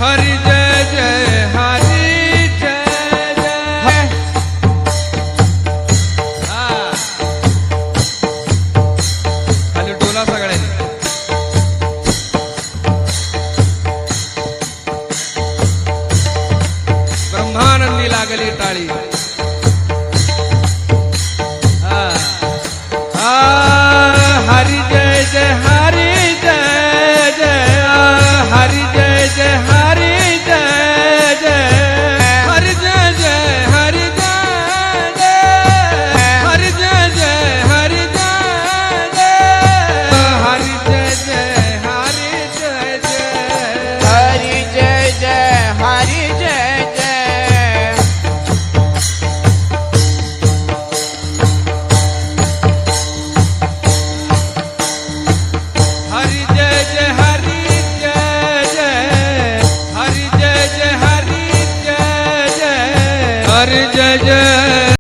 हरि जय जय हरि जय जय। खाली टोला सगळ्यांनी ब्रह्मानंदी लागली टाळी। हरि जय जय हरि जय जय हरि जय जय हरि जय जय हरि जय जय हरि जय जय हरि जय जय हरि जय जय हरि जय जय हरि जय जय हरि जय जय हरि जय जय। हरि जय जय हरि जय जय हरि जय जय हरि जय जय हरि जय जय।